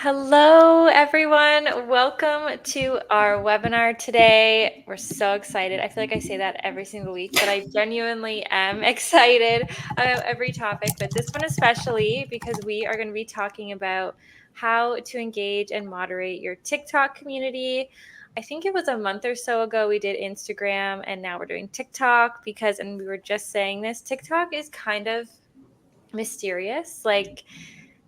Hello, everyone. Welcome to our webinar today. We're so excited. I feel like I say that every single week, but I genuinely am excited about every topic, but this one especially because we are going to be talking about how to engage and moderate your TikTok community. I think it was a month or so ago we did Instagram, and now we're doing TikTok and we were just saying this, TikTok is kind of mysterious.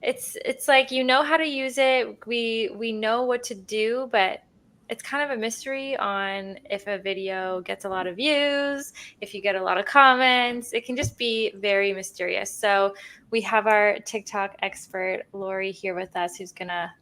It's like you know how to use it. We know what to do, but it's kind of a mystery on if a video gets a lot of views, if you get a lot of comments. It can just be very mysterious. So we have our TikTok expert Lorrie here with us, who's gonna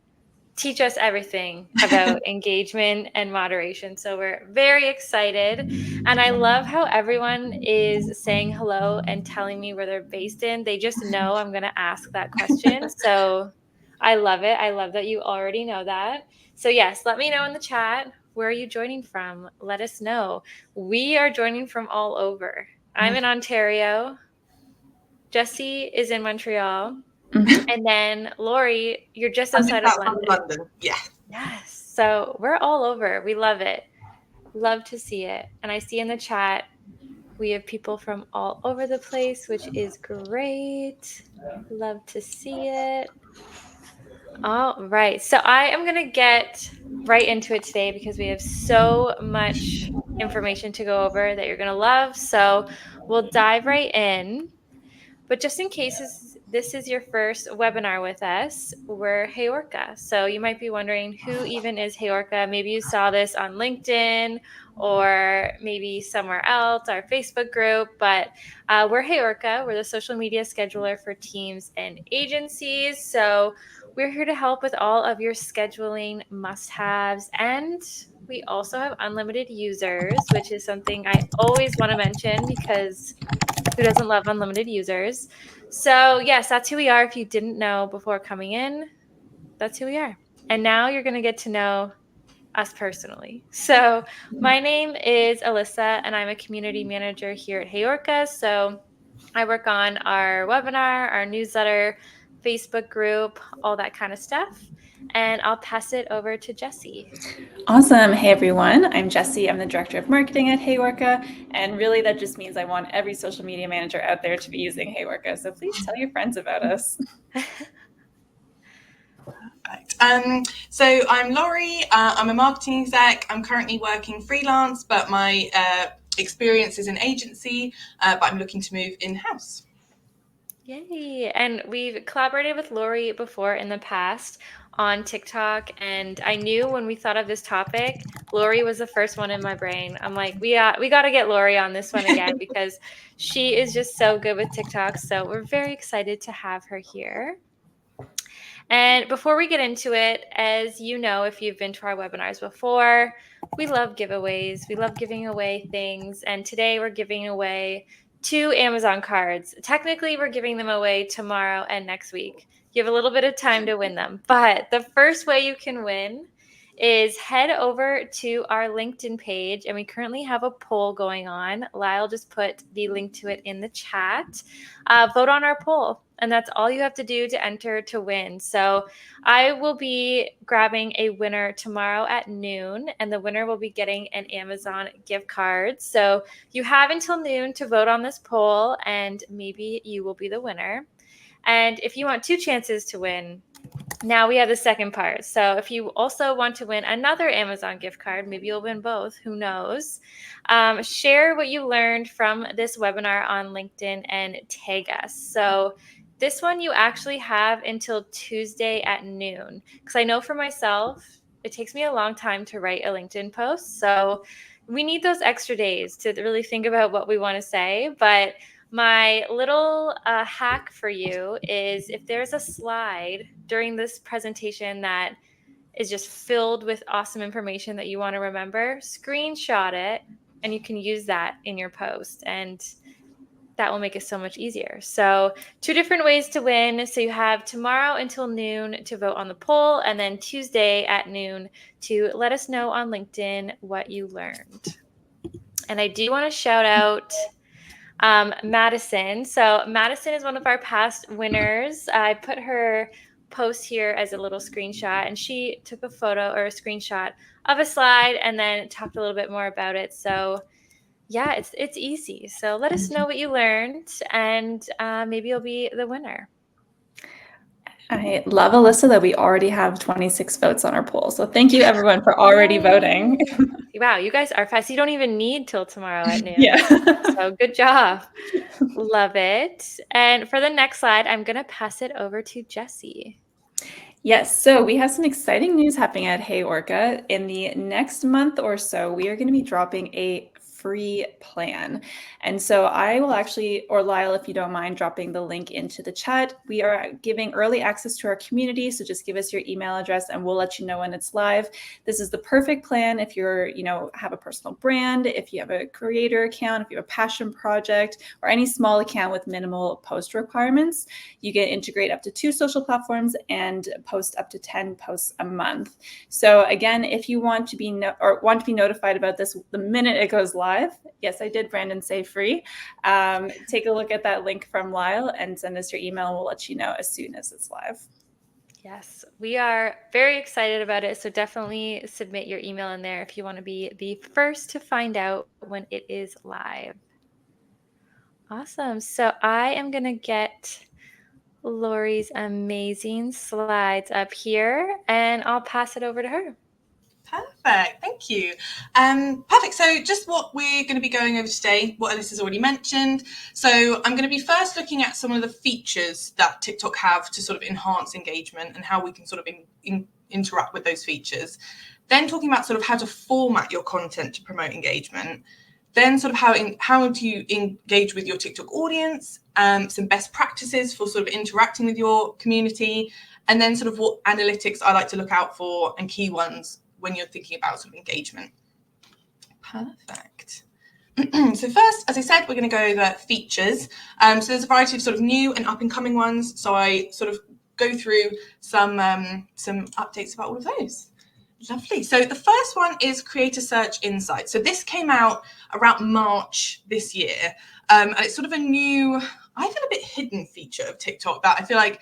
teach us everything about engagement and moderation. So we're very excited. And I love how everyone is saying hello and telling me where they're based in. They just know I'm going to ask that question. So I love it. I love that you already know that. So, yes, let me know in the chat. Where are you joining from? Let us know. We are joining from all over. I'm in Ontario. Jesse is in Montreal. And then Lorrie, you're just I'm just outside of outside London. of London. Yeah. Yes. So we're all over. We love it. Love to see it. And I see in the chat we have people from all over the place, which is great. Love to see it. All right. So I am going to get right into it today because we have so much information to go over that you're going to love. So we'll dive right in. But just in case this is your first webinar with us, we're HeyOrca. So you might be wondering, who even is HeyOrca? Maybe you saw this on LinkedIn or maybe somewhere else, our Facebook group, but we're HeyOrca. We're the social media scheduler for teams and agencies. So we're here to help with all of your scheduling must-haves, and we also have unlimited users, which is something I always want to mention because who doesn't love unlimited users? So yes, that's who we are. If you didn't know before coming in, that's who we are. And now you're going to get to know us personally. So my name is Alyssa, and I'm a community manager here at HeyOrca. So I work on our webinar, our newsletter, Facebook group, all that kind of stuff. And I'll pass it over to Jesse. Awesome. Hey, everyone. I'm Jessie. I'm the Director of Marketing at HeyOrca. And really, that just means I want every social media manager out there to be using HeyOrca. So please tell your friends about us. So I'm Lorrie. I'm a marketing exec. I'm currently working freelance, but my experience is in agency, but I'm looking to move in-house. Yay. And we've collaborated with Lorrie before in the past on TikTok. And I knew when we thought of this topic, Lorrie was the first one in my brain. I'm like, we got to get Lorrie on this one again because she is just so good with TikTok. So we're very excited to have her here. And before we get into it, as you know, if you've been to our webinars before, we love giveaways. We love giving away things. And today we're giving away 2 Amazon cards. Technically, we're giving them away tomorrow and next week. You have a little bit of time to win them. But the first way you can win is head over to our LinkedIn page. And we currently have a poll going on. Lyle just put the link to it in the chat. Vote on our poll. And that's all you have to do to enter to win. So I will be grabbing a winner tomorrow at noon, and the winner will be getting an Amazon gift card. So you have until noon to vote on this poll, and maybe you will be the winner. And if you want 2 chances to win, now we have the second part. So if you also want to win another Amazon gift card, maybe you'll win both, who knows? Share what you learned from this webinar on LinkedIn and tag us. So this one you actually have until Tuesday at noon. Because I know for myself, it takes me a long time to write a LinkedIn post. So we need those extra days to really think about what we want to say. But my little hack for you is if there's a slide during this presentation that is just filled with awesome information that you want to remember, screenshot it and you can use that in your post. And that will make it so much easier. So 2 different ways to win. So you have tomorrow until noon to vote on the poll, and then Tuesday at noon to let us know on LinkedIn what you learned. And I do want to shout out Madison. So Madison is one of our past winners. I put her post here as a little screenshot, and she took a photo or a screenshot of a slide and then talked a little bit more about it. So yeah, it's easy. So let us know what you learned, and maybe you'll be the winner. I love, Alyssa, that we already have 26 votes on our poll. So thank you, everyone, for already voting. Wow, you guys are fast. You don't even need till tomorrow at noon. Yeah. So good job. Love it. And for the next slide, I'm going to pass it over to Jessie. Yes, so we have some exciting news happening at HeyOrca. In the next month or so, we are going to be dropping a free plan. And so I will actually, or Lyle, if you don't mind, dropping the link into the chat. We are giving early access to our community, so just give us your email address and we'll let you know when it's live. This is the perfect plan if you're, have a personal brand, if you have a creator account, if you have a passion project, or any small account with minimal post requirements. You can integrate up to 2 social platforms and post up to 10 posts a month. So again, if you want to be notified about this the minute it goes live, yes, I did, Brandon, say free. Take a look at that link from Lyle and send us your email, and we'll let you know as soon as it's live. Yes, we are very excited about it. So definitely submit your email in there if you want to be the first to find out when it is live. Awesome. So I am going to get Lorrie's amazing slides up here, and I'll pass it over to her. Perfect, thank you. Perfect, so just what we're going to be going over today, what Alyssa's already mentioned. So I'm going to be first looking at some of the features that TikTok have to sort of enhance engagement and how we can sort of interact with those features. Then talking about sort of how to format your content to promote engagement. Then sort of how do you engage with your TikTok audience, some best practices for sort of interacting with your community, and then sort of what analytics I like to look out for and key ones when you're thinking about sort of engagement. Perfect. So first, as I said, we're going to go over features. So there's a variety of sort of new and up and coming ones. So I sort of go through some updates about all of those. Lovely. So the first one is Creator Search Insight. So this came out around March this year. And it's sort of a new, I feel a bit hidden feature of TikTok that I feel like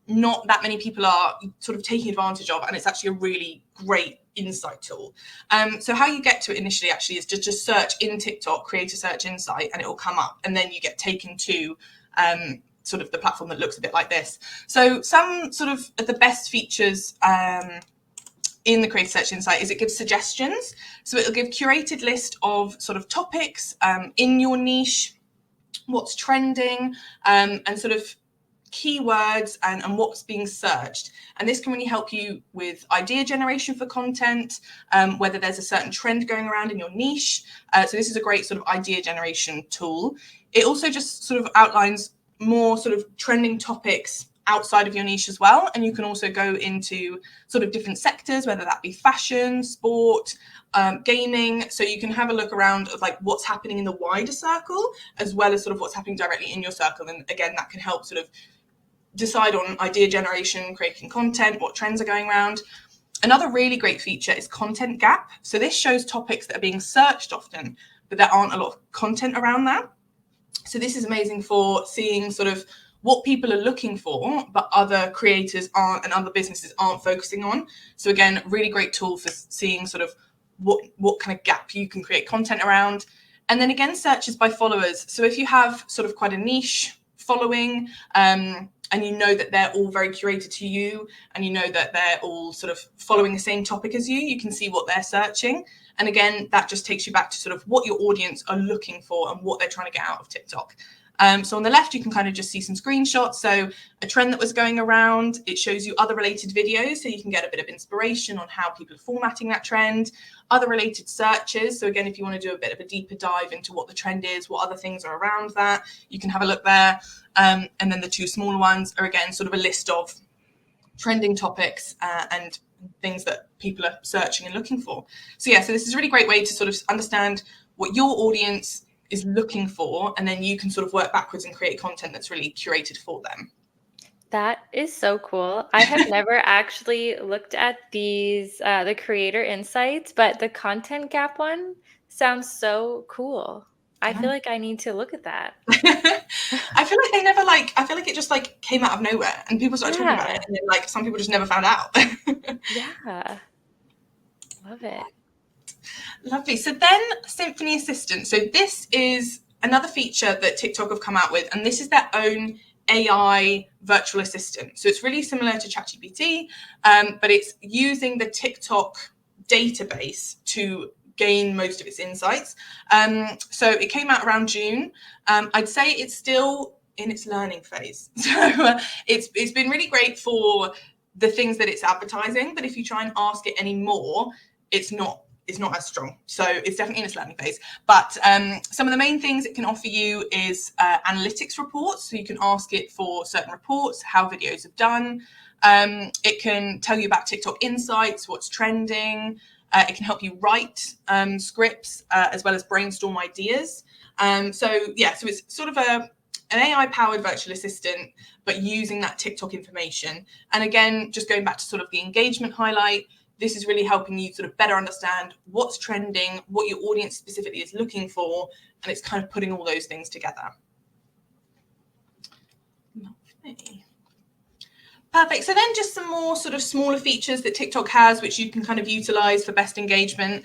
not that many people are sort of taking advantage of. And it's actually a really great insight tool. So how you get to it initially actually is just search in TikTok, Creator Search Insight, and it will come up. And then you get taken to sort of the platform that looks a bit like this. So some sort of the best features in the Creator Search Insight is it gives suggestions. So it'll give curated list of sort of topics in your niche, what's trending, and sort of keywords and what's being searched. And this can really help you with idea generation for content, whether there's a certain trend going around in your niche. So this is a great sort of idea generation tool. It also just sort of outlines more sort of trending topics outside of your niche as well. And you can also go into sort of different sectors, whether that be fashion, sport, gaming. So you can have a look around of like what's happening in the wider circle, as well as sort of what's happening directly in your circle. And again, that can help sort of decide on idea generation, creating content, what trends are going around. Another really great feature is Content Gap. So this shows topics that are being searched often, but there aren't a lot of content around that. So this is amazing for seeing sort of what people are looking for, but other creators aren't and other businesses aren't focusing on. So again, really great tool for seeing sort of what kind of gap you can create content around. And then again, searches by followers. So if you have sort of quite a niche following, and you know that they're all very curated to you, and you know that they're all sort of following the same topic as you can see what they're searching. And again, that just takes you back to sort of what your audience are looking for and what they're trying to get out of TikTok. So on the left, you can kind of just see some screenshots. So a trend that was going around, it shows you other related videos. So you can get a bit of inspiration on how people are formatting that trend, other related searches. So again, if you want to do a bit of a deeper dive into what the trend is, what other things are around that, you can have a look there. And then the two smaller ones are again, sort of a list of trending topics and things that people are searching and looking for. So yeah, so this is a really great way to sort of understand what your audience is looking for, and then you can sort of work backwards and create content that's really curated for them. That is so cool. I have never actually looked at these, the creator insights, but the content gap one sounds so cool. I feel like I need to look at that. I feel like they never I feel like it just came out of nowhere and people started talking about it, and then some people just never found out. Yeah. Love it. Lovely. So then Symphony Assistant. So this is another feature that TikTok have come out with, and this is their own AI virtual assistant. So it's really similar to ChatGPT, but it's using the TikTok database to gain most of its insights. So it came out around June. I'd say it's still in its learning phase. So it's been really great for the things that it's advertising, but if you try and ask it any more, it's not as strong. So it's definitely in its learning phase. But some of the main things it can offer you is analytics reports. So you can ask it for certain reports, how videos have done. It can tell you about TikTok insights, what's trending. It can help you write scripts as well as brainstorm ideas. So it's sort of an AI-powered virtual assistant, but using that TikTok information. And again, just going back to sort of the engagement highlight, this is really helping you sort of better understand what's trending, what your audience specifically is looking for, and it's kind of putting all those things together. Lovely. Perfect. So then just some more sort of smaller features that TikTok has, which you can kind of utilize for best engagement.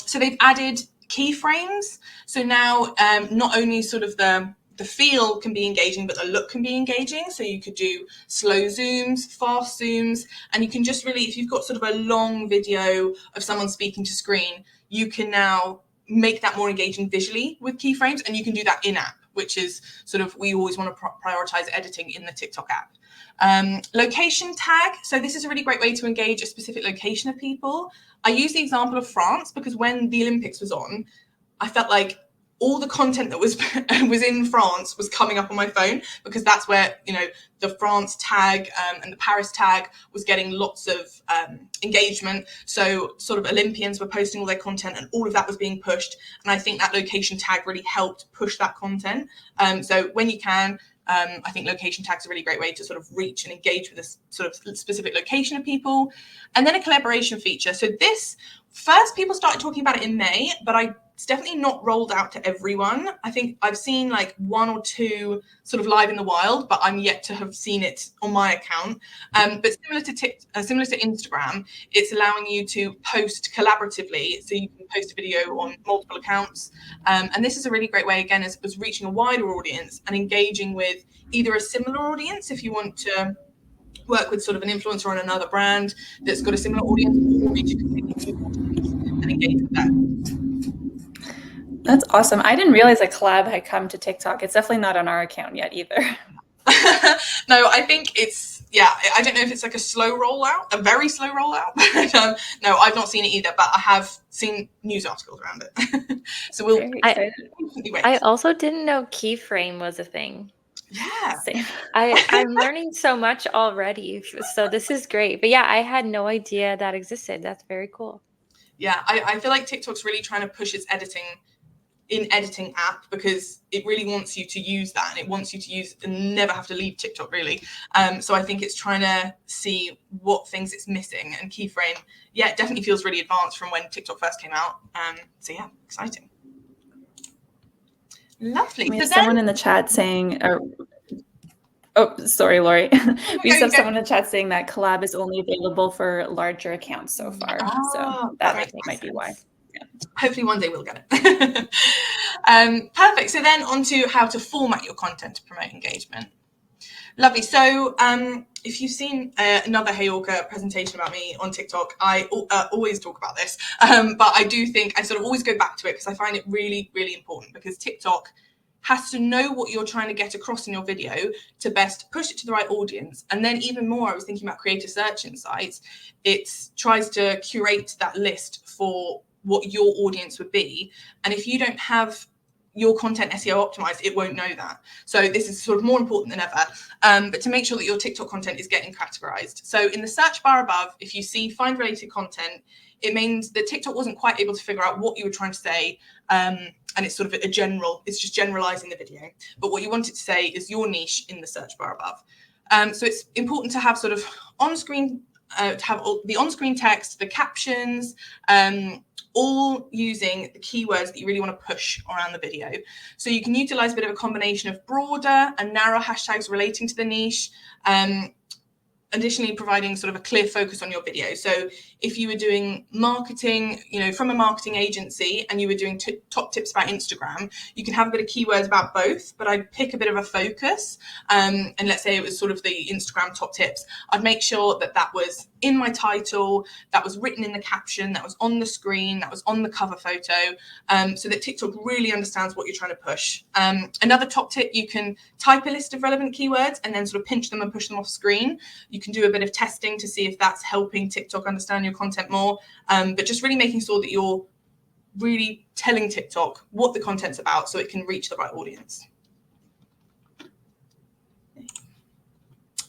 So they've added keyframes. So now not only sort of the feel can be engaging, but the look can be engaging. So you could do slow zooms, fast zooms, and you can just really, if you've got sort of a long video of someone speaking to screen, you can now make that more engaging visually with keyframes, and you can do that in-app, which is sort of, we always want to prioritize editing in the TikTok app. Location tag. So this is a really great way to engage a specific location of people. I use the example of France because when the Olympics was on, I felt like all the content that was in France was coming up on my phone, because that's where, the France tag and the Paris tag was getting lots of engagement. So sort of Olympians were posting all their content and all of that was being pushed. And I think that location tag really helped push that content. So when you can, I think location tags are a really great way to sort of reach and engage with a sort of specific location of people. And then a collaboration feature. So this, first people started talking about it in May, but it's definitely not rolled out to everyone. I think I've seen like 1 or 2 sort of live in the wild, but I'm yet to have seen it on my account. But similar to Instagram, it's allowing you to post collaboratively. So you can post a video on multiple accounts. And this is a really great way, again, as reaching a wider audience and engaging with either a similar audience, if you want to work with sort of an influencer on another brand that's got a similar audience, or reach a completely new audience and engage with that. That's awesome. I didn't realize a collab had come to TikTok. It's definitely not on our account yet either. No, I think it's, I don't know if it's like a slow rollout, a very slow rollout. But, no, I've not seen it either, but I have seen news articles around it. So we'll wait. I also didn't know keyframe was a thing. Yeah. I'm learning so much already. So this is great. But I had no idea that existed. That's very cool. Yeah, I feel like TikTok's really trying to push its editing app, because it really wants you to use that, and it wants you to use and never have to leave TikTok, really. So I think it's trying to see what things it's missing, and keyframe, it definitely feels really advanced from when TikTok first came out. So exciting. Lovely. We have someone in the chat saying, oh, sorry, Lorrie. We just have someone in the chat saying that collab is only available for larger accounts so far. So that might be why. Yeah. Hopefully one day we'll get it. Perfect. So then on to how to format your content to promote engagement. Lovely. So if you've seen another HeyOrca presentation about me on TikTok, I always talk about this, but I do think I sort of always go back to it because I find it really, really important, because TikTok has to know what you're trying to get across in your video to best push it to the right audience. And then even more, I was thinking about creator search insights. It tries to curate that list for what your audience would be. And if you don't have your content SEO optimized, it won't know that. So this is sort of more important than ever, but to make sure that your TikTok content is getting categorized. So in the search bar above, if you see find related content, it means that TikTok wasn't quite able to figure out what you were trying to say. And it's sort of it's just generalizing the video. But what you want it to say is your niche in the search bar above. So it's important to have sort of on-screen, to have the on-screen text, the captions, all using the keywords that you really want to push around the video. So you can utilize a bit of a combination of broader and narrow hashtags relating to the niche. Additionally, providing sort of a clear focus on your video. So if you were doing marketing, from a marketing agency, and you were doing top tips about Instagram, you can have a bit of keywords about both, but I'd pick a bit of a focus. And let's say it was sort of the Instagram top tips. I'd make sure that that was in my title, that was written in the caption, that was on the screen, that was on the cover photo, so that TikTok really understands what you're trying to push. Another top tip, you can type a list of relevant keywords and then sort of pinch them and push them off screen. You can do a bit of testing to see if that's helping TikTok understand your content more, but just really making sure that you're really telling TikTok what the content's about so it can reach the right audience.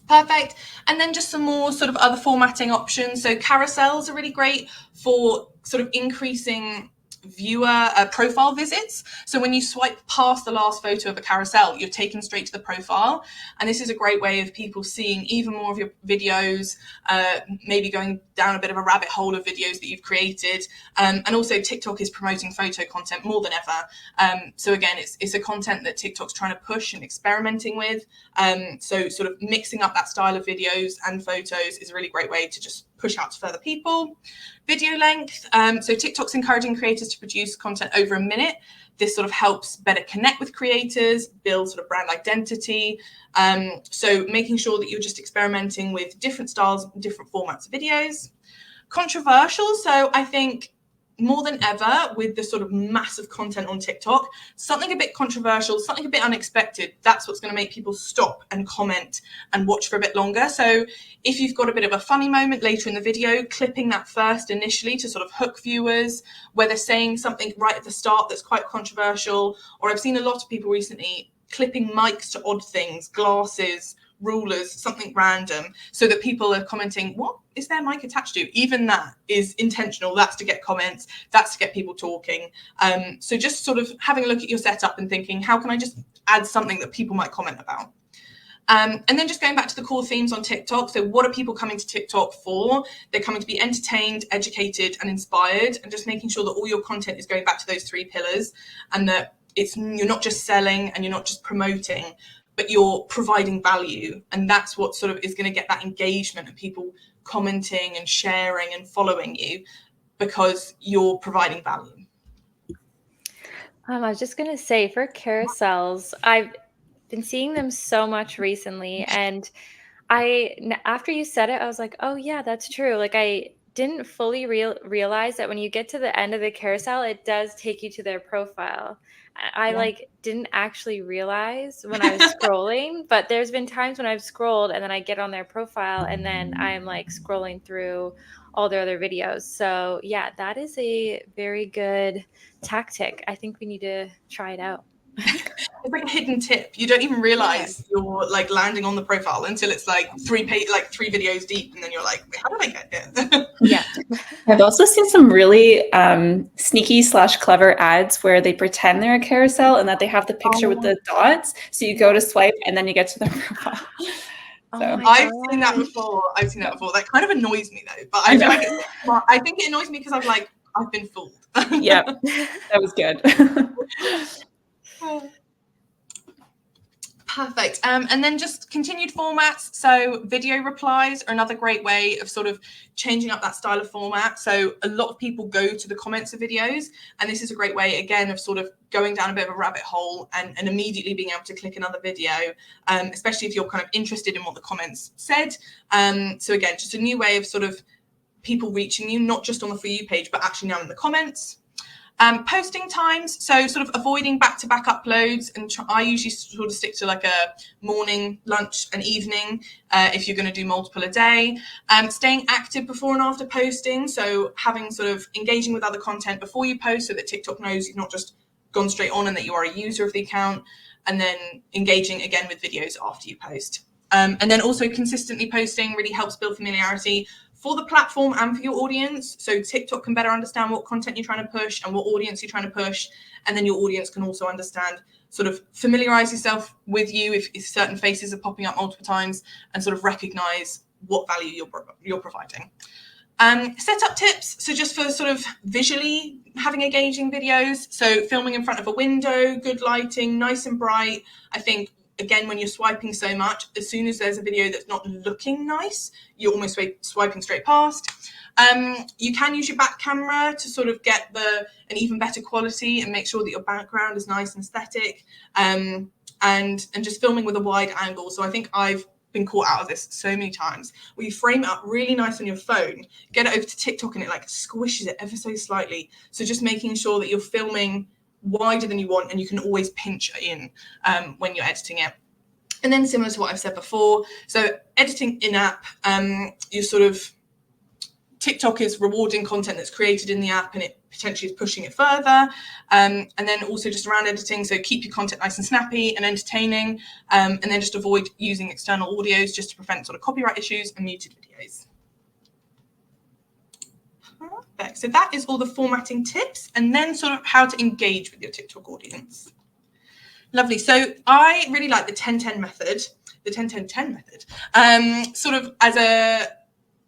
Perfect. And then just some more sort of other formatting options. So carousels are really great for sort of increasing viewer profile visits. So when you swipe past the last photo of a carousel, you're taken straight to the profile. And this is a great way of people seeing even more of your videos, maybe going down a bit of a rabbit hole of videos that you've created. And also TikTok is promoting photo content more than ever. So again, it's a content that TikTok's trying to push and experimenting with. So sort of mixing up that style of videos and photos is a really great way to just push out to further people. Video length. So TikTok's encouraging creators to produce content over a minute. This sort of helps better connect with creators, build sort of brand identity. So making sure that you're just experimenting with different styles, different formats of videos. Controversial. So I think more than ever with the sort of massive content on TikTok, something a bit controversial, something a bit unexpected, that's what's going to make people stop and comment and watch for a bit longer. So if you've got a bit of a funny moment later in the video, clipping that first initially to sort of hook viewers, whether saying something right at the start that's quite controversial, or I've seen a lot of people recently clipping mics to odd things, glasses, rulers, something random, so that people are commenting, what is their mic attached to? Even that is intentional. That's to get comments, that's to get people talking. So just sort of having a look at your setup and thinking, how can I just add something that people might comment about? And then just going back to the core themes on TikTok. So what are people coming to TikTok for? They're coming to be entertained, educated, and inspired, and just making sure that all your content is going back to those three pillars, and that you're not just selling and you're not just promoting, but you're providing value. And that's what sort of is going to get that engagement of people commenting and sharing and following you, because you're providing value. I was just going to say, for carousels, I've been seeing them so much recently. And after you said it, I was like, oh yeah, that's true. Like, I didn't fully realize that when you get to the end of the carousel, it does take you to their profile. I like didn't actually realize when I was scrolling, but there's been times when I've scrolled and then I get on their profile and then I'm like scrolling through all their other videos. So yeah, that is a very good tactic. I think we need to try it out. It's like a hidden tip. You don't even realize you're like landing on the profile until it's like three videos deep, and then you're like, how did I get here? Yeah. I've also seen some really sneaky / clever ads where they pretend they're a carousel and that they have the picture with the dots. So you go to swipe and then you get to their profile. So I've seen that before. That kind of annoys me though, but I feel like it's smart. I think it annoys me because I've been fooled. Yeah, that was good. Perfect. And then just continued formats. So video replies are another great way of sort of changing up that style of format. So a lot of people go to the comments of videos, and this is a great way, again, of sort of going down a bit of a rabbit hole and immediately being able to click another video, especially if you're kind of interested in what the comments said. So again, just a new way of sort of people reaching you, not just on the For You page, but actually now in the comments. Posting times, so sort of avoiding back-to-back uploads, and I usually sort of stick to like a morning, lunch and evening if you're going to do multiple a day. Staying active before and after posting, so having sort of engaging with other content before you post so that TikTok knows you've not just gone straight on and that you are a user of the account, and then engaging again with videos after you post. And then also consistently posting really helps build familiarity for the platform and for your audience. So TikTok can better understand what content you're trying to push and what audience you're trying to push. And then your audience can also understand, sort of familiarize yourself with you if certain faces are popping up multiple times, and sort of recognize what value you're providing. Setup tips, so just for sort of visually having engaging videos, so filming in front of a window, good lighting, nice and bright. I think, again, when you're swiping so much, as soon as there's a video that's not looking nice, you're almost swiping straight past. You can use your back camera to sort of get an even better quality and make sure that your background is nice and aesthetic, and just filming with a wide angle. So I think I've been caught out of this so many times, where you frame it up really nice on your phone, get it over to TikTok, and it like squishes it ever so slightly. So just making sure that you're filming wider than you want, and you can always pinch in when you're editing it. And then similar to what I've said before, so editing in-app, you're sort of, TikTok is rewarding content that's created in the app, and it potentially is pushing it further. And then also just around editing, so keep your content nice and snappy and entertaining, and then just avoid using external audios just to prevent sort of copyright issues and muted videos. Perfect. So that is all the formatting tips, and then sort of how to engage with your TikTok audience. Lovely. So I really like the 10-10 method, the 10-10-10 method, sort of as a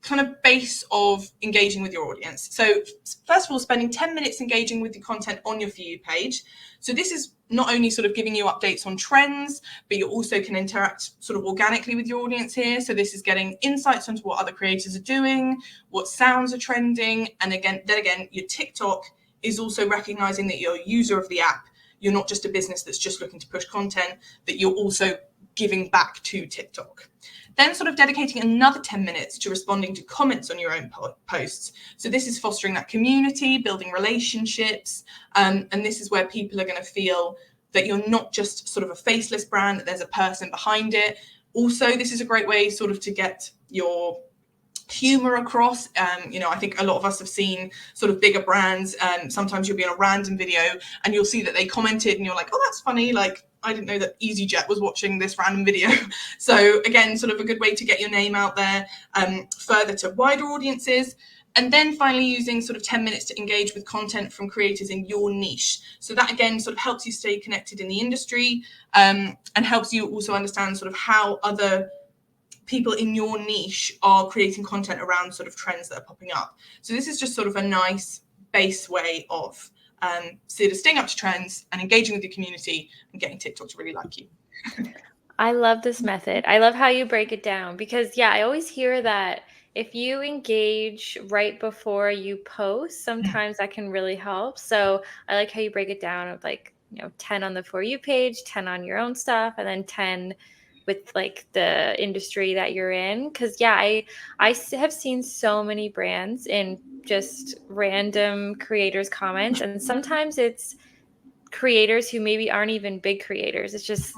kind of base of engaging with your audience. So first of all, spending 10 minutes engaging with your content on your For You page. So this is not only sort of giving you updates on trends, but you also can interact sort of organically with your audience here. So this is getting insights into what other creators are doing, what sounds are trending. And again, your TikTok is also recognizing that you're a user of the app. You're not just a business that's just looking to push content, that you're also giving back to TikTok. Then sort of dedicating another 10 minutes to responding to comments on your own posts. So this is fostering that community, building relationships, and this is where people are going to feel that you're not just sort of a faceless brand, that there's a person behind it. Also, this is a great way sort of to get your humor across. I think a lot of us have seen sort of bigger brands, and sometimes you'll be on a random video and you'll see that they commented and you're like, oh, that's funny, like I didn't know that EasyJet was watching this random video. So again, sort of a good way to get your name out there further to wider audiences. And then finally using sort of 10 minutes to engage with content from creators in your niche. So that again sort of helps you stay connected in the industry, and helps you also understand sort of how other people in your niche are creating content around sort of trends that are popping up. So this is just sort of a nice base way of sort of staying up to trends and engaging with your community and getting TikTok to really like you. I love this method. I love how you break it down, because I always hear that if you engage right before you post, sometimes that can really help. So I like how you break it down of 10 on the For You page, 10 on your own stuff, and then 10 with like the industry that you're in. Because I have seen so many brands in just random creators' comments, and sometimes it's creators who maybe aren't even big creators. It's just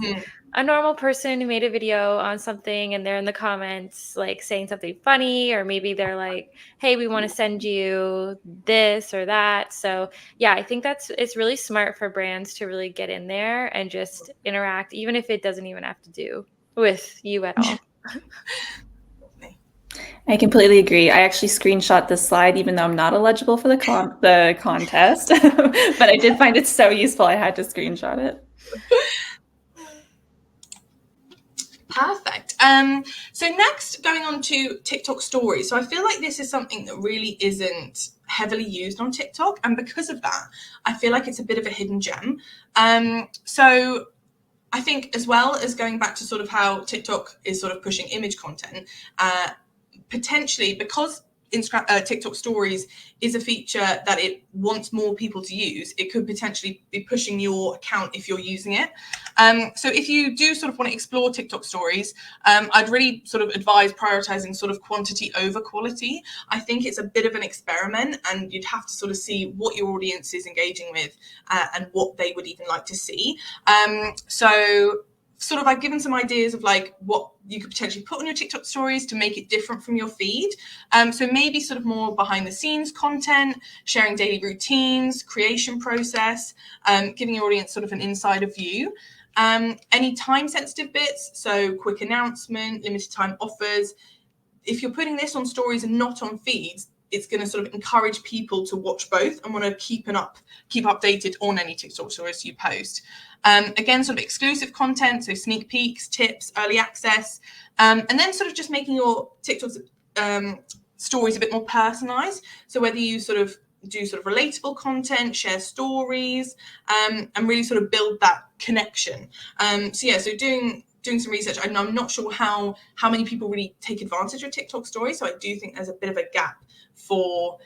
a normal person who made a video on something, and they're in the comments like saying something funny, or maybe they're like, hey, we want to send you this or that. So I think it's really smart for brands to really get in there and just interact, even if it doesn't even have to do with you at all. I completely agree. I actually screenshot this slide, even though I'm not eligible for the contest, but I did find it so useful. I had to screenshot it. Perfect. So next, going on to TikTok stories. So I feel like this is something that really isn't heavily used on TikTok, and because of that, I feel like it's a bit of a hidden gem. So I think, as well as going back to sort of how TikTok is sort of pushing image content, potentially because TikTok stories is a feature that it wants more people to use, it could potentially be pushing your account if you're using it. So if you do sort of want to explore TikTok stories, I'd really sort of advise prioritizing sort of quantity over quality. I think it's a bit of an experiment, and you'd have to sort of see what your audience is engaging with and what they would even like to see. So sort of I've given some ideas of like what you could potentially put on your TikTok stories to make it different from your feed. So maybe sort of more behind the scenes content, sharing daily routines, creation process, giving your audience sort of an insider view. Any time sensitive bits, so quick announcement, limited time offers. If you're putting this on stories and not on feeds, it's going to sort of encourage people to watch both and want to keep updated on any TikTok stories you post. Again, sort of exclusive content, so sneak peeks, tips, early access, and then sort of just making your TikToks stories a bit more personalized. So whether you sort of do sort of relatable content, share stories, and really sort of build that connection. So doing some research, and I'm not sure how many people really take advantage of TikTok stories. So I do think there's a bit of a gap for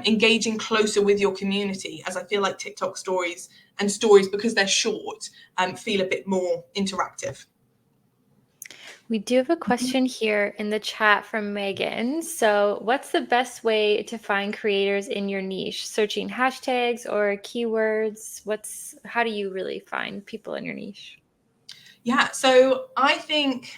engaging closer with your community, as I feel like TikTok stories, because they're short, feel a bit more interactive. We do have a question here in the chat from Megan. So, what's the best way to find creators in your niche? Searching hashtags or keywords? How do you really find people in your niche? Yeah, so I think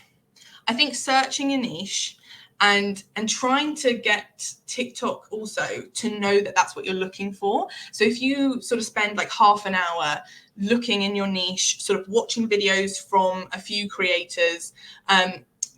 searching a niche and trying to get TikTok also to know that that's what you're looking for. So if you sort of spend like half an hour looking in your niche, sort of watching videos from a few creators,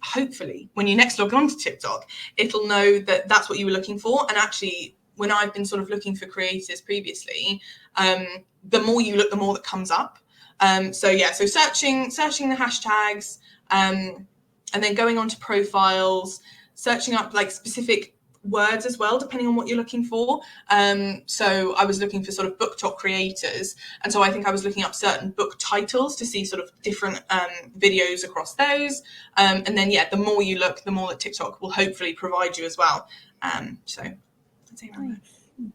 hopefully when you next log on to TikTok, it'll know that that's what you were looking for. And actually, when I've been sort of looking for creators previously, the more you look, the more that comes up. So searching the hashtags, and then going on to profiles, searching up like specific words as well, depending on what you're looking for. So I was looking for sort of book talk creators. And so I think I was looking up certain book titles to see sort of different videos across those. And then, the more you look, the more that TikTok will hopefully provide you as well. So I'd say that.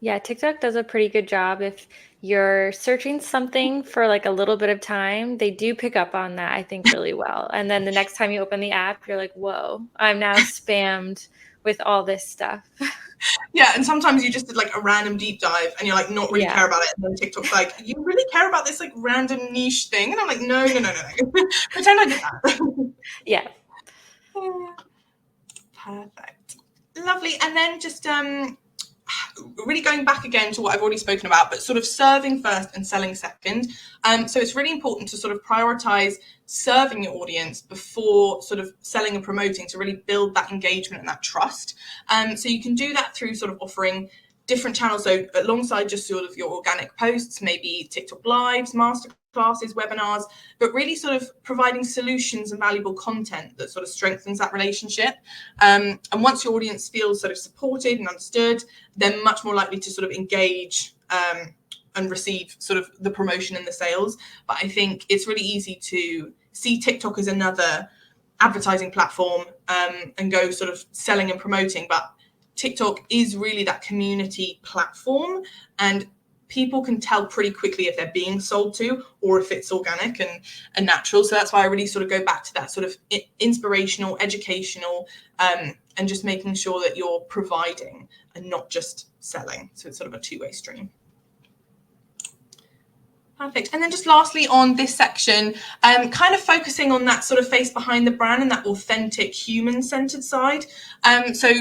Yeah, TikTok does a pretty good job. If you're searching something for like a little bit of time, they do pick up on that, I think, really well. And then the next time you open the app, you're like, whoa, I'm now spammed with all this stuff. Yeah, and sometimes you just did like a random deep dive and you're like not really care about it. And then TikTok's like, you really care about this like random niche thing? And I'm like, no. Pretend I did that. Yeah. Perfect. Lovely. And then just really going back again to what I've already spoken about, but sort of serving first and selling second. So it's really important to sort of prioritize serving your audience before sort of selling and promoting, to really build that engagement and that trust. So you can do that through sort of offering different channels. So alongside just sort of your organic posts, maybe TikTok lives, masterclasses, webinars, but really sort of providing solutions and valuable content that sort of strengthens that relationship. And once your audience feels sort of supported and understood, they're much more likely to sort of engage and receive sort of the promotion and the sales. But I think it's really easy to see TikTok as another advertising platform and go sort of selling and promoting. But TikTok is really that community platform, and people can tell pretty quickly if they're being sold to or if it's organic and natural. So that's why I really sort of go back to that sort of inspirational, educational, and just making sure that you're providing and not just selling. So it's sort of a two-way stream. Perfect. And then just lastly on this section, kind of focusing on that sort of face behind the brand and that authentic human-centered side. So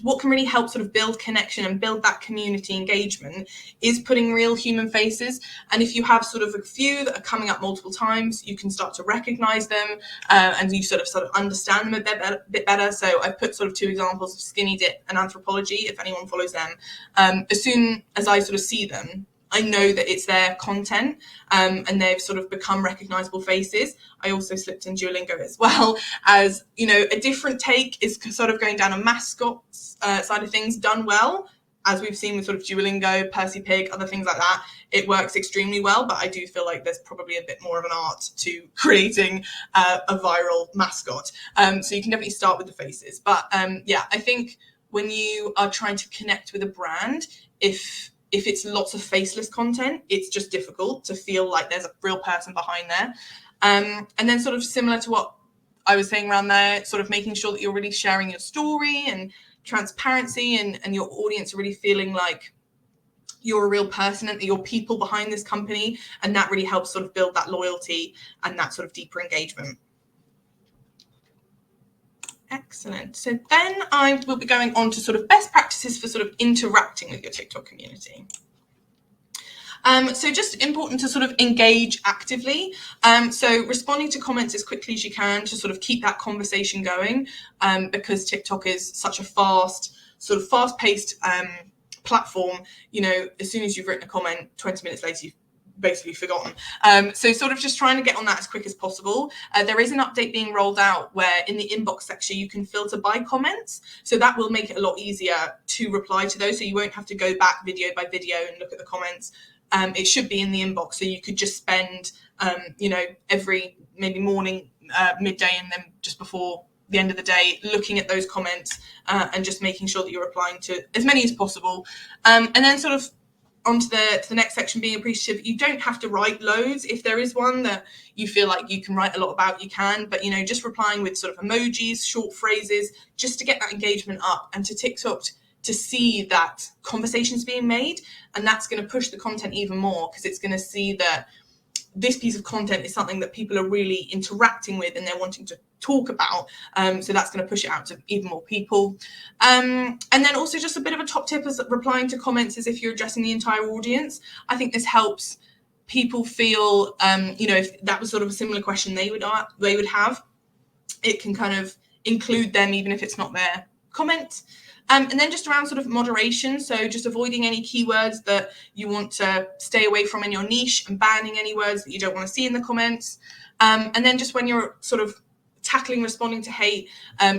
what can really help sort of build connection and build that community engagement is putting real human faces. And if you have sort of a few that are coming up multiple times, you can start to recognize them and you sort of understand them a bit better. So I've put sort of two examples of Skinny Dip and Anthropology, if anyone follows them. As soon as I sort of see them, I know that it's their content and they've sort of become recognizable faces. I also slipped in Duolingo as well, as, you know, a different take is sort of going down a mascot side of things done well, as we've seen with sort of Duolingo, Percy Pig, other things like that. It works extremely well, but I do feel like there's probably a bit more of an art to creating a viral mascot. So you can definitely start with the faces. But I think when you are trying to connect with a brand, if it's lots of faceless content, it's just difficult to feel like there's a real person behind there. And then sort of similar to what I was saying around there, sort of making sure that you're really sharing your story and transparency and your audience are really feeling like you're a real person and that you're people behind this company. And that really helps sort of build that loyalty and that sort of deeper engagement. Excellent. So then I will be going on to sort of best practices for sort of interacting with your TikTok community. So just important to sort of engage actively. So responding to comments as quickly as you can to sort of keep that conversation going, because TikTok is such a fast-paced platform. You know, as soon as you've written a comment, 20 minutes later, you've basically forgotten. So sort of just trying to get on that as quick as possible. There is an update being rolled out where in the inbox section you can filter by comments. So that will make it a lot easier to reply to those. So you won't have to go back video by video and look at the comments. It should be in the inbox. So you could just spend, every maybe morning, midday, and then just before the end of the day, looking at those comments and just making sure that you're replying to as many as possible. And then sort of onto the next section, being appreciative. You don't have to write loads. If there is one that you feel like you can write a lot about, you can, but just replying with sort of emojis, short phrases, just to get that engagement up, and to TikTok to see that conversation's being made. And that's going to push the content even more, because it's going to see that this piece of content is something that people are really interacting with and they're wanting to talk about. So that's going to push it out to even more people. And then also just a bit of a top tip is replying to comments as if you're addressing the entire audience. I think this helps people feel, if that was sort of a similar question they would have, it can kind of include them even if it's not their comment. And then just around sort of moderation, so just avoiding any keywords that you want to stay away from in your niche, and banning any words that you don't want to see in the comments. And then just when you're sort of responding to hate,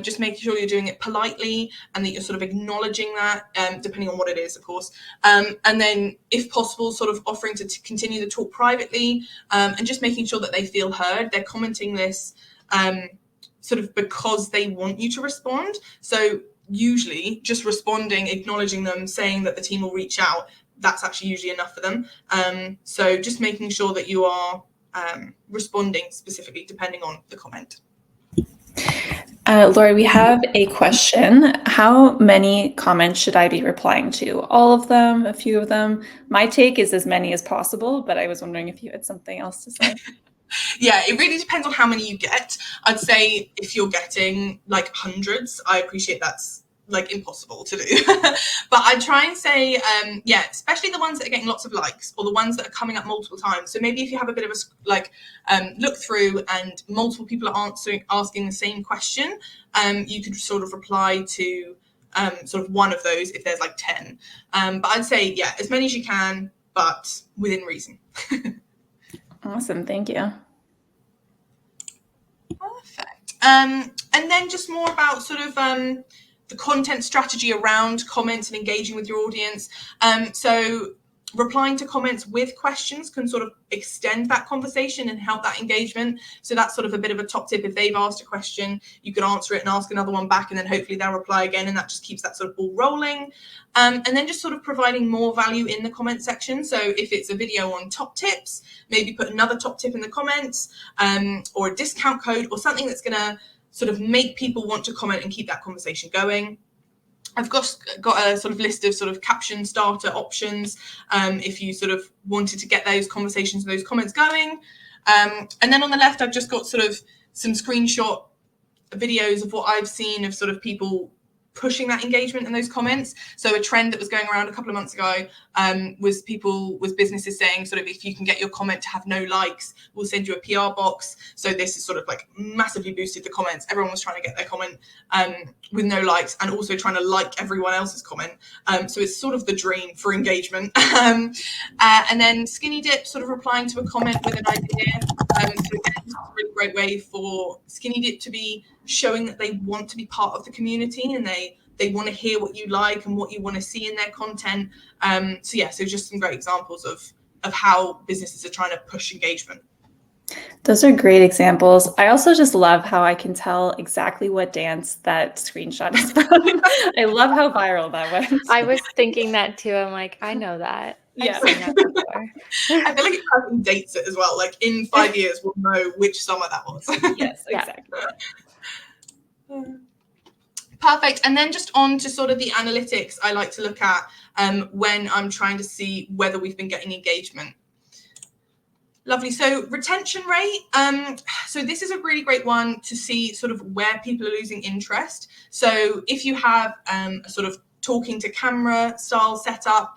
just making sure you're doing it politely and that you're sort of acknowledging that, depending on what it is, of course. And then, if possible, sort of offering to continue the talk privately, and just making sure that they feel heard. They're commenting this sort of because they want you to respond. So usually just responding, acknowledging them, saying that the team will reach out, that's actually usually enough for them. So just making sure that you are responding specifically depending on the comment. Lorrie, we have a question. How many comments should I be replying to? All of them? A few of them? My take is as many as possible, but I was wondering if you had something else to say. Yeah, it really depends on how many you get. I'd say if you're getting like hundreds, I appreciate that's like impossible to do. But I try and say, especially the ones that are getting lots of likes, or the ones that are coming up multiple times. So maybe if you have a bit of a look through and multiple people are asking the same question, you could sort of reply to sort of one of those if there's like 10. But I'd say, as many as you can, but within reason. Awesome, thank you. Perfect. And then just more about sort of the content strategy around comments and engaging with your audience. So replying to comments with questions can sort of extend that conversation and help that engagement. So that's sort of a bit of a top tip. If they've asked a question, you can answer it and ask another one back, and then hopefully they'll reply again, and that just keeps that sort of ball rolling. And then just sort of providing more value in the comment section. So if it's a video on top tips, maybe put another top tip in the comments, or a discount code, or something that's going to sort of make people want to comment and keep that conversation going. I've got a sort of list of sort of caption starter options if you sort of wanted to get those conversations and those comments going. And then on the left, I've just got sort of some screenshot videos of what I've seen of sort of people pushing that engagement in those comments. So a trend that was going around a couple of months ago was businesses saying sort of, if you can get your comment to have no likes, we'll send you a PR box. So this is sort of like massively boosted the comments. Everyone was trying to get their comment with no likes, and also trying to like everyone else's comment. So it's sort of the dream for engagement. And then Skinny Dip sort of replying to a comment with an idea. So again, it's a really great way for Skinny Dip to be showing that they want to be part of the community, and they want to hear what you like and what you want to see in their content. So just some great examples of how businesses are trying to push engagement. Those are great examples. I also just love how I can tell exactly what dance that screenshot is from. I love how viral that went. I was thinking that too. I'm like, I know that. Yeah. I've seen that before. I feel like it kind of dates it as well. Like in 5 years, we'll know which summer that was. Yes, exactly. Perfect. And then just on to sort of the analytics I like to look at when I'm trying to see whether we've been getting engagement. Lovely. So retention rate. So this is a really great one to see sort of where people are losing interest. So if you have a sort of talking to camera style setup,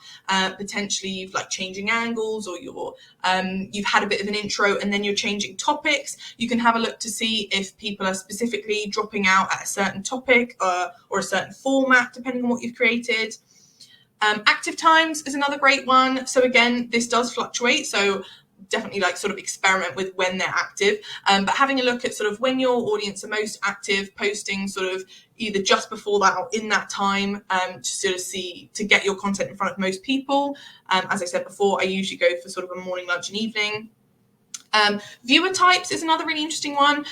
potentially you've like changing angles, or you've had a bit of an intro and then you're changing topics, you can have a look to see if people are specifically dropping out at a certain topic or a certain format, depending on what you've created. Active times is another great one. So again, this does fluctuate. So definitely like sort of experiment with when they're active, but having a look at sort of when your audience are most active, posting sort of either just before that or in that time, to sort of see, to get your content in front of most people. As I said before, I usually go for sort of a morning, lunch and evening. Viewer types is another really interesting one.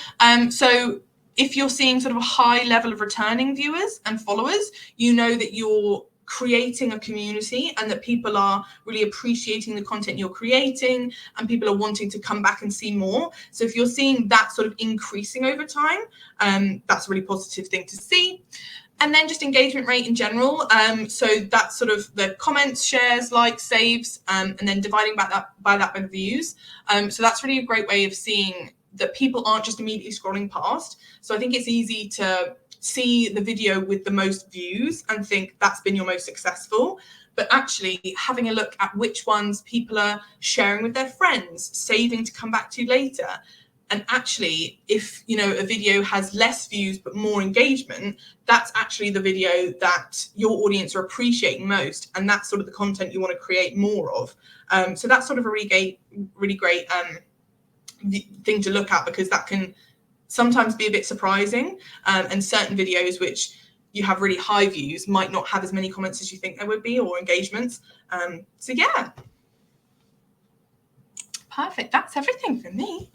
So if you're seeing sort of a high level of returning viewers and followers, you know that you're creating a community and that people are really appreciating the content you're creating and people are wanting to come back and see more. So if you're seeing that sort of increasing over time, that's a really positive thing to see. And then just engagement rate in general. So that's sort of the comments, shares, likes, saves, and then dividing by that by views. So that's really a great way of seeing that people aren't just immediately scrolling past. So I think it's easy to see the video with the most views and think that's been your most successful. But actually having a look at which ones people are sharing with their friends, saving to come back to later. And actually, if a video has less views but more engagement, that's actually the video that your audience are appreciating most, and that's sort of the content you want to create more of. So that's sort of a really great thing to look at, because that can sometimes be a bit surprising, and certain videos which you have really high views might not have as many comments as you think there would be, or engagements. So yeah, perfect. That's everything from me.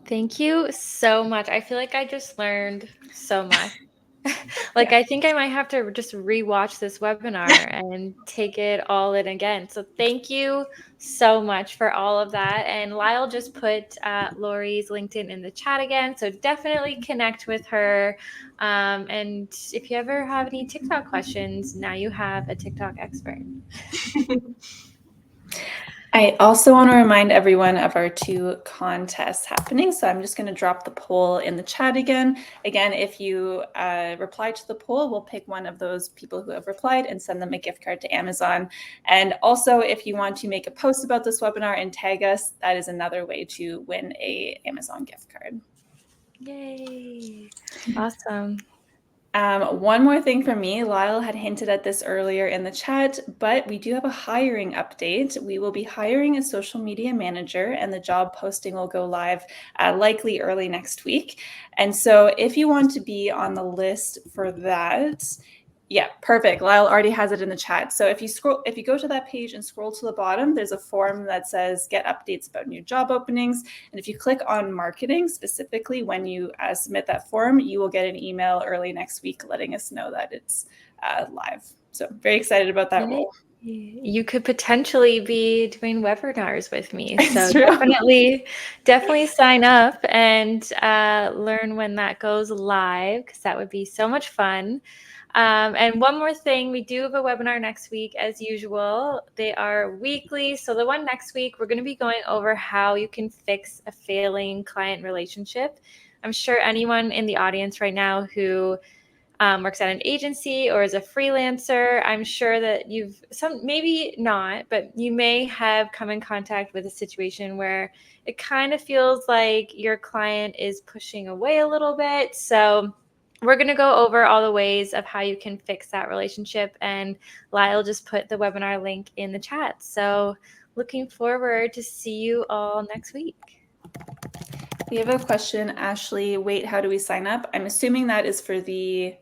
Thank you so much. I feel like I just learned so much. Like, I think I might have to just rewatch this webinar and take it all in again. So thank you so much for all of that. And Lyle just put Lorrie's LinkedIn in the chat again. So definitely connect with her. And if you ever have any TikTok questions, now you have a TikTok expert. I also want to remind everyone of our 2 contests happening. So I'm just going to drop the poll in the chat again. Again, if you reply to the poll, we'll pick one of those people who have replied and send them a gift card to Amazon. And also, if you want to make a post about this webinar and tag us, that is another way to win a Amazon gift card. Yay. Awesome. One more thing from me. Lyle had hinted at this earlier in the chat, but we do have a hiring update. We will be hiring a social media manager, and the job posting will go live likely early next week. And so if you want to be on the list for that, yeah, perfect. Lyle already has it in the chat. So if you go to that page and scroll to the bottom, there's a form that says get updates about new job openings. And if you click on marketing specifically, when you submit that form, you will get an email early next week letting us know that it's live. So very excited about that role. You could potentially be doing webinars with me. It's So true. definitely sign up and learn when that goes live, because that would be so much fun. And one more thing, we do have a webinar next week as usual. They are weekly. So the one next week, we're going to be going over how you can fix a failing client relationship. I'm sure anyone in the audience right now who works at an agency or is a freelancer, I'm sure that maybe not, but you may have come in contact with a situation where it kind of feels like your client is pushing away a little bit. So we're going to go over all the ways of how you can fix that relationship. And Lyle just put the webinar link in the chat. So looking forward to see you all next week. We have a question, Ashley. Wait, how do we sign up? I'm assuming that is for the...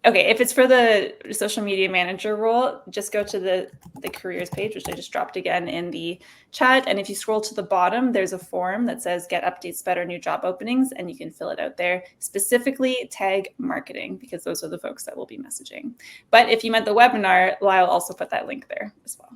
Okay, if it's for the social media manager role, just go to the careers page, which I just dropped again in the chat. And if you scroll to the bottom, there's a form that says get updates about our new job openings, and you can fill it out there. Specifically tag marketing, because those are the folks that will be messaging. But if you meant the webinar, Lyle also put that link there as well.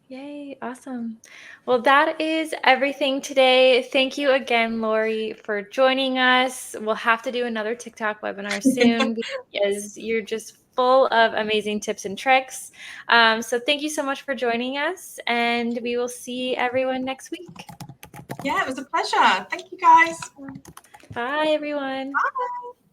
Yay, awesome. Well, that is everything today. Thank you again, Lorrie, for joining us. We'll have to do another TikTok webinar soon because you're just full of amazing tips and tricks. So thank you so much for joining us, and we will see everyone next week. Yeah, it was a pleasure. Thank you, guys. Bye, everyone. Bye.